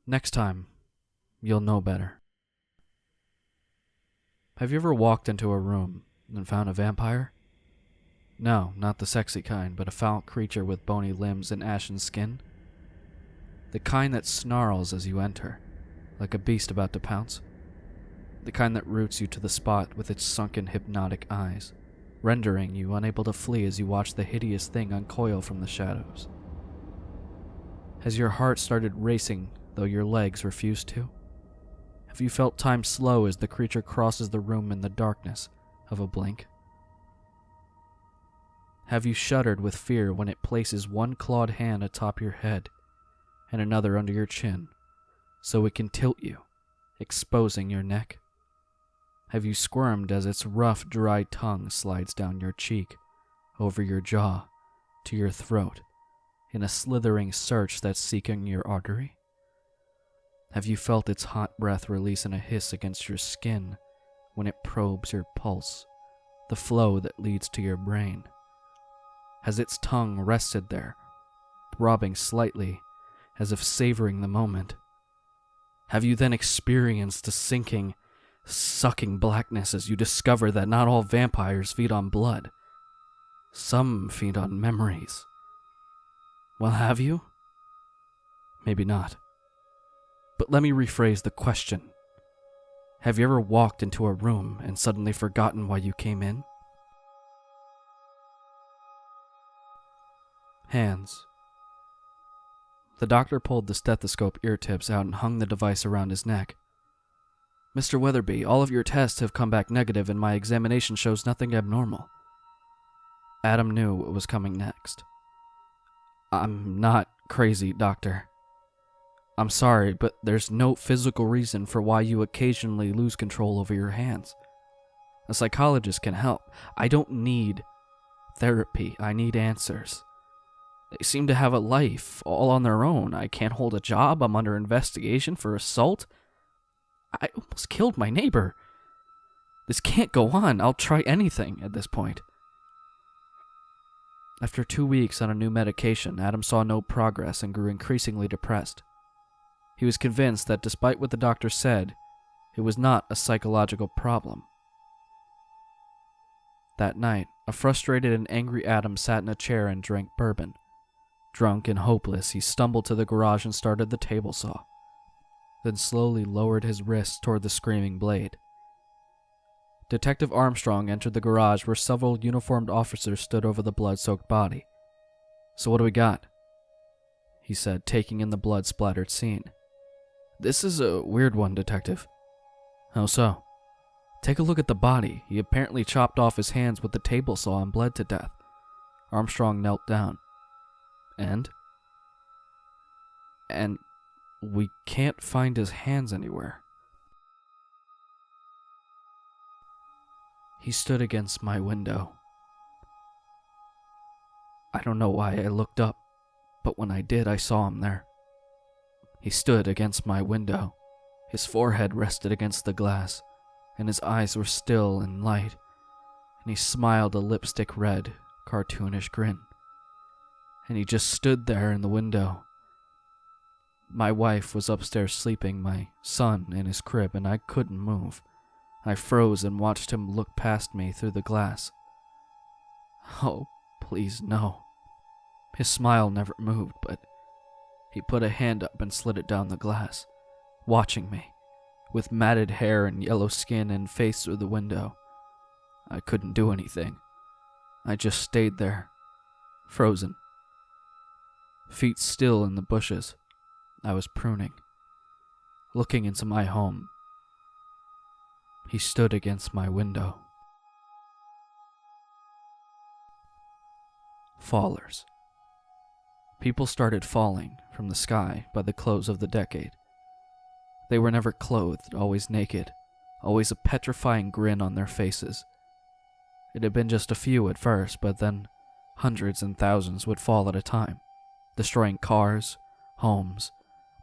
Next time, you'll know better. Have you ever walked into a room and found a vampire? No, not the sexy kind, but a foul creature with bony limbs and ashen skin. The kind that snarls as you enter, like a beast about to pounce. The kind that roots you to the spot with its sunken hypnotic eyes, rendering you unable to flee as you watch the hideous thing uncoil from the shadows. Has your heart started racing though your legs refuse to? Have you felt time slow as the creature crosses the room in the darkness of a blink? Have you shuddered with fear when it places one clawed hand atop your head and another under your chin so it can tilt you, exposing your neck? Have you squirmed as its rough, dry tongue slides down your cheek, over your jaw, to your throat, in a slithering search that's seeking your artery? Have you felt its hot breath release in a hiss against your skin when it probes your pulse, the flow that leads to your brain? Has its tongue rested there, throbbing slightly, as if savoring the moment? Have you then experienced a sinking, sucking blackness as you discover that not all vampires feed on blood? Some feed on memories. Well, have you? Maybe not. But let me rephrase the question. Have you ever walked into a room and suddenly forgotten why you came in? Hands. The doctor pulled the stethoscope ear tips out and hung the device around his neck. Mr. Weatherby, all of your tests have come back negative and my examination shows nothing abnormal. Adam knew what was coming next. I'm not crazy, doctor. I'm sorry, but there's no physical reason for why you occasionally lose control over your hands. A psychologist can help. I don't need therapy. I need answers. They seem to have a life all on their own. I can't hold a job. I'm under investigation for assault. I almost killed my neighbor. This can't go on. I'll try anything at this point. After 2 weeks on a new medication, Adam saw no progress and grew increasingly depressed. He was convinced that despite what the doctor said, it was not a psychological problem. That night, a frustrated and angry Adam sat in a chair and drank bourbon. Drunk and hopeless, he stumbled to the garage and started the table saw, then slowly lowered his wrists toward the screaming blade. Detective Armstrong entered the garage where several uniformed officers stood over the blood-soaked body. So what do we got? He said, taking in the blood-splattered scene. This is a weird one, Detective. How so? Take a look at the body. He apparently chopped off his hands with the table saw and bled to death. Armstrong knelt down. And we can't find his hands anywhere. He stood against my window. I don't know why I looked up, but when I did, I saw him there. He stood against my window. His forehead rested against the glass, and his eyes were still and light, and he smiled a lipstick red, cartoonish grin. And he just stood there in the window. My wife was upstairs sleeping, my son in his crib, and I couldn't move. I froze and watched him look past me through the glass. Oh, please, no. His smile never moved, but he put a hand up and slid it down the glass, watching me, with matted hair and yellow skin and face through the window. I couldn't do anything. I just stayed there, frozen. Feet still in the bushes. I was pruning, looking into my home. He stood against my window. Fallers. People started falling from the sky by the close of the decade. They were never clothed, always naked, always a petrifying grin on their faces. It had been just a few at first, but then hundreds and thousands would fall at a time, destroying cars, homes,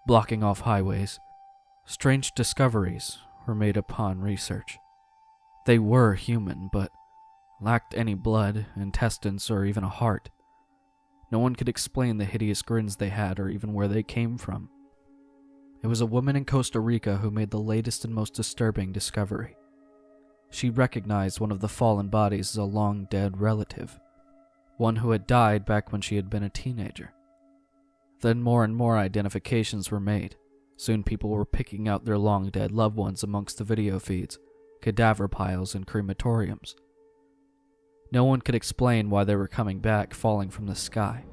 blocking off highways. Strange discoveries were made upon research. They were human, but lacked any blood, intestines, or even a heart. No one could explain the hideous grins they had or even where they came from. It was a woman in Costa Rica who made the latest and most disturbing discovery. She recognized one of the fallen bodies as a long-dead relative, one who had died back when she had been a teenager. Then more and more identifications were made. Soon people were picking out their long-dead loved ones amongst the video feeds, cadaver piles, and crematoriums. No one could explain why they were coming back, falling from the sky.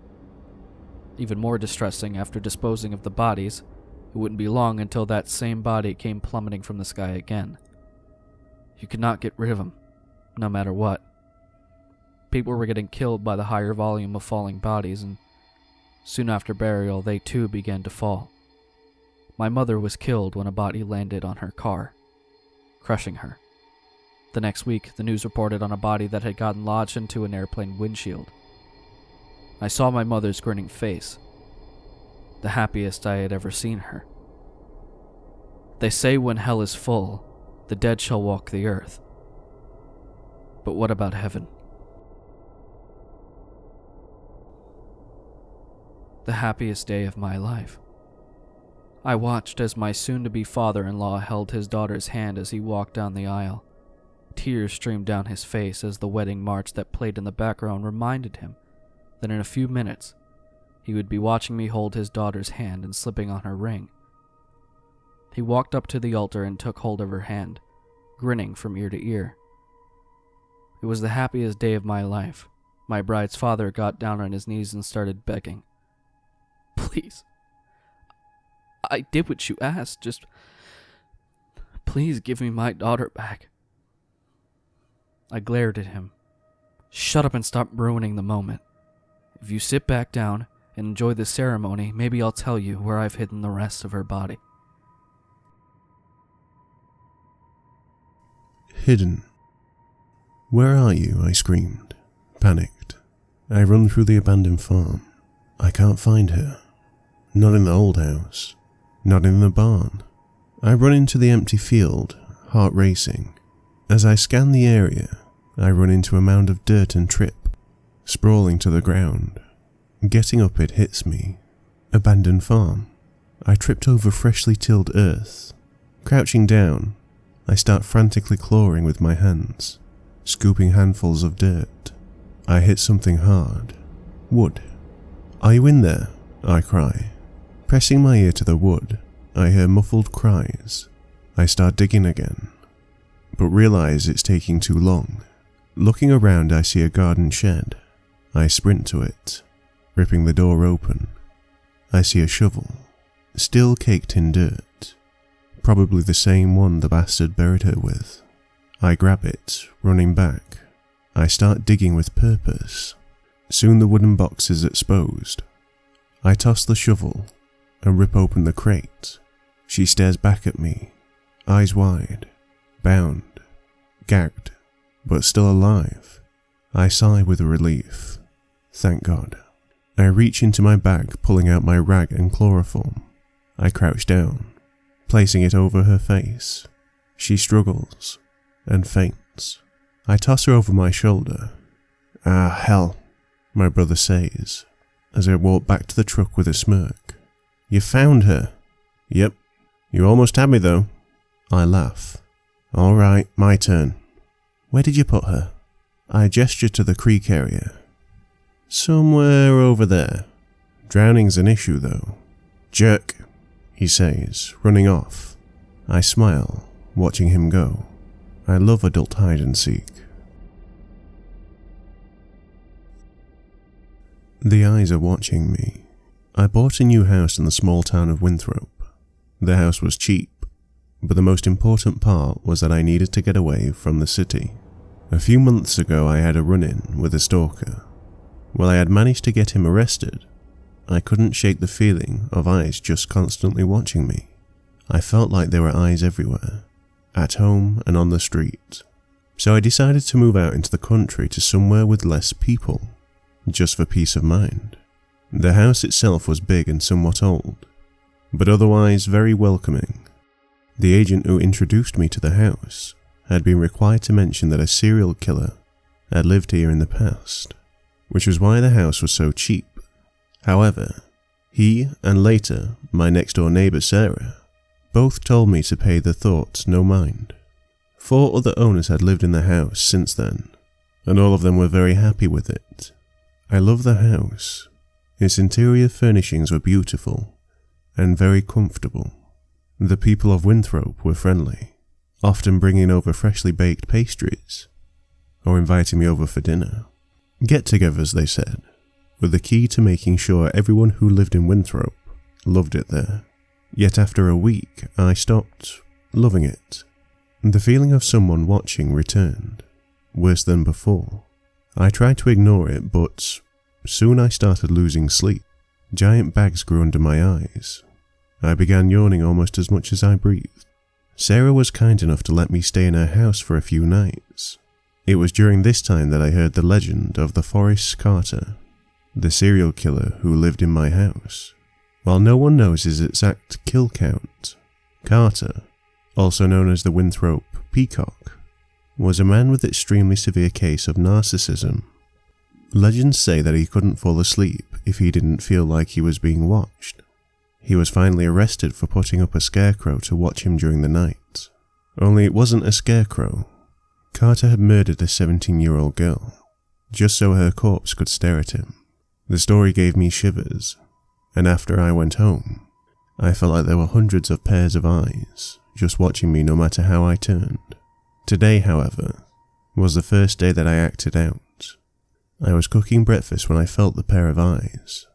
Even more distressing, after disposing of the bodies, it wouldn't be long until that same body came plummeting from the sky again. You could not get rid of them, no matter what. People were getting killed by the higher volume of falling bodies, and soon after burial, they too began to fall. My mother was killed when a body landed on her car, crushing her. The next week, the news reported on a body that had gotten lodged into an airplane windshield. I saw my mother's grinning face, the happiest I had ever seen her. They say when hell is full, the dead shall walk the earth. But what about heaven? The happiest day of my life. I watched as my soon-to-be father-in-law held his daughter's hand as he walked down the aisle. Tears streamed down his face as the wedding march that played in the background reminded him that in a few minutes he would be watching me hold his daughter's hand and slipping on her ring. He walked up to the altar and took hold of her hand, grinning from ear to ear. It was the happiest day of my life. My bride's father got down on his knees and started begging. Please. I did what you asked. Just please give me my daughter back. I glared at him. Shut up and stop ruining the moment. If you sit back down and enjoy the ceremony, maybe I'll tell you where I've hidden the rest of her body. Hidden. Where are you? I screamed, panicked. I run through the abandoned farm. I can't find her. Not in the old house. Not in the barn. I run into the empty field, heart racing. As I scan the area, I run into a mound of dirt and trip, sprawling to the ground. Getting up, it hits me. Abandoned farm. I tripped over freshly tilled earth. Crouching down, I start frantically clawing with my hands, scooping handfuls of dirt. I hit something hard. Wood. Are you in there? I cry. Pressing my ear to the wood, I hear muffled cries. I start digging again, but realize it's taking too long. Looking around, I see a garden shed. I sprint to it, ripping the door open. I see a shovel, still caked in dirt, probably the same one the bastard buried her with. I grab it, running back. I start digging with purpose. Soon the wooden box is exposed. I toss the shovel and rip open the crate. She stares back at me, eyes wide, bound, gagged, but still alive. I sigh with relief. Thank God. I reach into my bag, pulling out my rag and chloroform. I crouch down, placing it over her face. She struggles and faints. I toss her over my shoulder. Ah, hell, my brother says, as I walk back to the truck with a smirk. You found her? Yep. You almost had me though. I laugh. All right, my turn. Where did you put her? I gesture to the creek area. Somewhere over there. Drowning's an issue though. Jerk, he says, running off. I smile, watching him go. I love adult hide and seek. The eyes are watching me. I bought a new house in the small town of Winthrop. The house was cheap, but the most important part was that I needed to get away from the city. A few months ago I had a run-in with a stalker. While I had managed to get him arrested, I couldn't shake the feeling of eyes just constantly watching me. I felt like there were eyes everywhere, at home and on the street. So I decided to move out into the country to somewhere with less people, just for peace of mind. The house itself was big and somewhat old, but otherwise very welcoming. The agent who introduced me to the house had been required to mention that a serial killer had lived here in the past, which was why the house was so cheap. However, He, and later, my next-door neighbour Sarah, both told me to pay the thought no mind. 4 other owners had lived in the house since then, and all of them were very happy with it. I love the house. Its interior furnishings were beautiful and very comfortable. The people of Winthrop were friendly, often bringing over freshly baked pastries or inviting me over for dinner. Get-togethers, they said, were the key to making sure everyone who lived in Winthrop loved it there. Yet after a week, I stopped loving it. The feeling of someone watching returned, worse than before. I tried to ignore it, but soon I started losing sleep. Giant bags grew under my eyes. I began yawning almost as much as I breathed. Sarah was kind enough to let me stay in her house for a few nights. It was during this time that I heard the legend of the Forrest Carter, the serial killer who lived in my house. While no one knows his exact kill count, Carter, also known as the Winthrop Peacock, was a man with an extremely severe case of narcissism. Legends say that he couldn't fall asleep if he didn't feel like he was being watched. He was finally arrested for putting up a scarecrow to watch him during the night. Only it wasn't a scarecrow. Carter had murdered a 17-year-old girl, just so her corpse could stare at him. The story gave me shivers, and after I went home, I felt like there were hundreds of pairs of eyes just watching me no matter how I turned. Today, however, was the first day that I acted out. I was cooking breakfast when I felt the pair of eyes.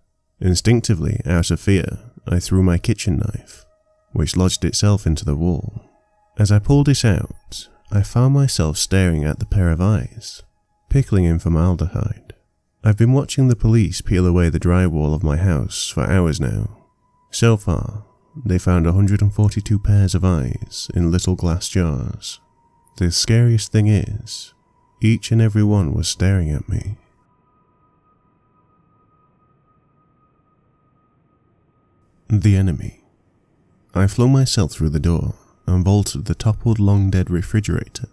Instinctively, out of fear, I threw my kitchen knife, which lodged itself into the wall. As I pulled it out, I found myself staring at the pair of eyes, pickling in formaldehyde. I've been watching the police peel away the drywall of my house for hours now. So far, they found 142 pairs of eyes in little glass jars. The scariest thing is, each and every one was staring at me. The enemy. I flung myself through the door and vaulted the toppled long-dead refrigerator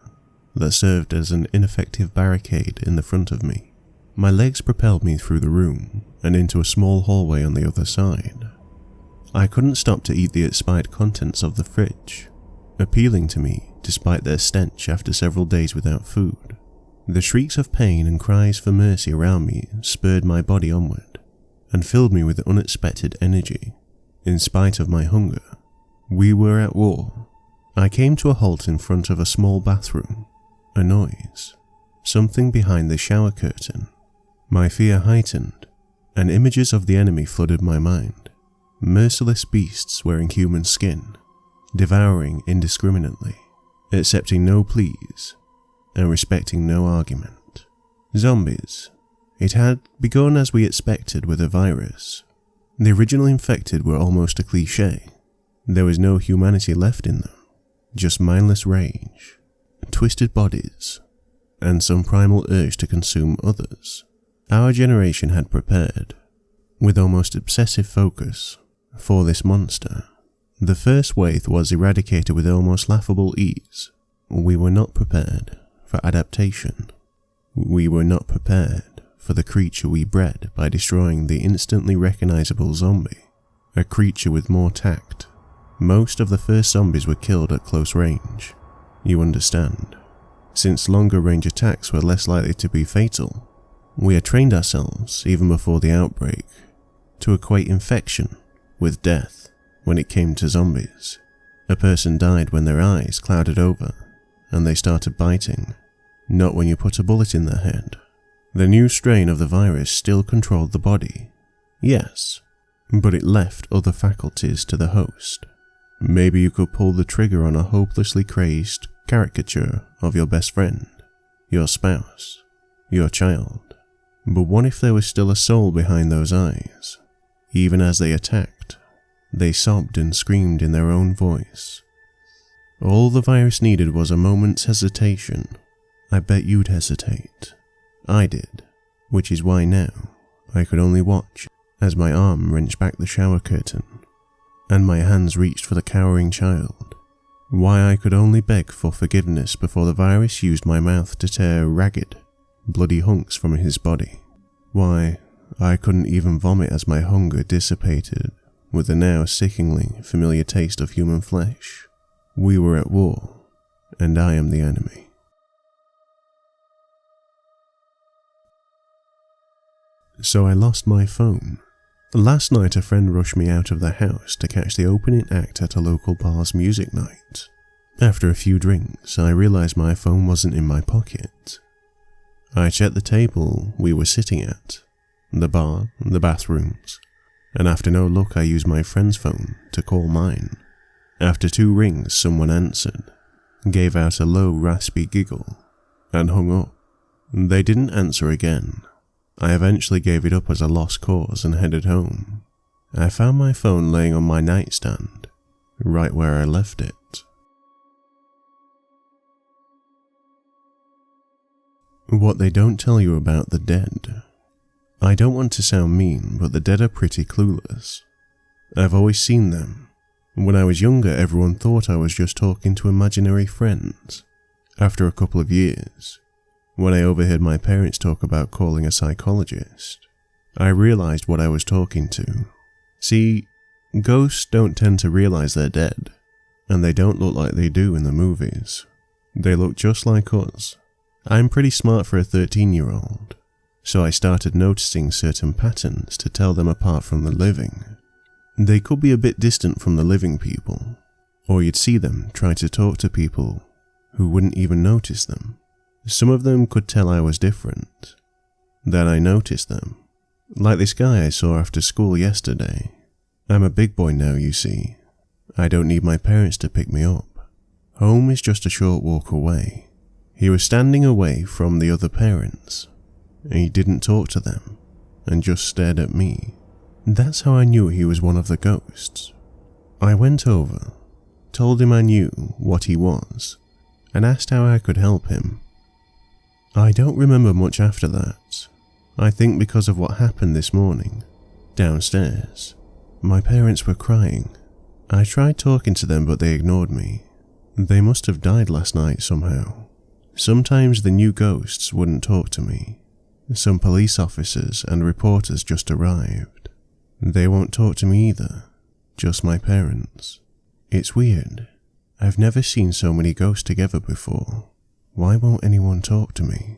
that served as an ineffective barricade in the front of me. My legs propelled me through the room and into a small hallway on the other side. I couldn't stop to eat the expired contents of the fridge, appealing to me despite their stench after several days without food. The shrieks of pain and cries for mercy around me spurred my body onward and filled me with unexpected energy. In spite of my hunger, we were at war. I came to a halt in front of a small bathroom. A noise. Something behind the shower curtain. My fear heightened, and images of the enemy flooded my mind. Merciless beasts wearing human skin, devouring indiscriminately, accepting no pleas, and respecting no argument. Zombies. It had begun as we expected with a virus. The original infected were almost a cliché. There was no humanity left in them, just mindless rage, twisted bodies, and some primal urge to consume others. Our generation had prepared, with almost obsessive focus, for this monster. The first wave was eradicated with almost laughable ease. We were not prepared for adaptation. We were not prepared for the creature we bred by destroying the instantly recognizable zombie, a creature with more tact. Most of the first zombies were killed at close range, you understand. Since longer range attacks were less likely to be fatal, we had trained ourselves, even before the outbreak, to equate infection with death when it came to zombies. A person died when their eyes clouded over and they started biting, not when you put a bullet in their head. The new strain of the virus still controlled the body, yes, but it left other faculties to the host. Maybe you could pull the trigger on a hopelessly crazed caricature of your best friend, your spouse, your child. But what if there was still a soul behind those eyes? Even as they attacked, they sobbed and screamed in their own voice. All the virus needed was a moment's hesitation. I bet you'd hesitate. I did, which is why now I could only watch as my arm wrenched back the shower curtain and my hands reached for the cowering child. Why I could only beg for forgiveness before the virus used my mouth to tear ragged, bloody hunks from his body. Why I couldn't even vomit as my hunger dissipated with the now sickeningly familiar taste of human flesh. We were at war, and I am the enemy. So I lost my phone. Last night a friend rushed me out of the house to catch the opening act at a local bar's music night. After a few drinks, I realized my phone wasn't in my pocket. I checked the table we were sitting at, the bar, the bathrooms, and after no luck I used my friend's phone to call mine. After 2 rings someone answered, gave out a low raspy giggle, and hung up. They didn't answer again. I eventually gave it up as a lost cause and headed home. I found my phone laying on my nightstand, right where I left it. What they don't tell you about the dead. I don't want to sound mean, but the dead are pretty clueless. I've always seen them. When I was younger, everyone thought I was just talking to imaginary friends. After a couple of years, when I overheard my parents talk about calling a psychologist, I realized what I was talking to. See, ghosts don't tend to realize they're dead, and they don't look like they do in the movies. They look just like us. I'm pretty smart for a 13-year-old, so I started noticing certain patterns to tell them apart from the living. They could be a bit distant from the living people, or you'd see them try to talk to people who wouldn't even notice them. Some of them could tell I was different. Then I noticed them. Like this guy I saw after school yesterday. I'm a big boy now, you see. I don't need my parents to pick me up. Home is just a short walk away. He was standing away from the other parents. He didn't talk to them, and just stared at me. That's how I knew he was one of the ghosts. I went over, told him I knew what he was, and asked how I could help him. I don't remember much after that. I think because of what happened this morning, downstairs. My parents were crying. I tried talking to them, but they ignored me. They must have died last night somehow. Sometimes the new ghosts wouldn't talk to me. Some police officers and reporters just arrived. They won't talk to me either, just my parents. It's weird. I've never seen so many ghosts together before. Why won't anyone talk to me?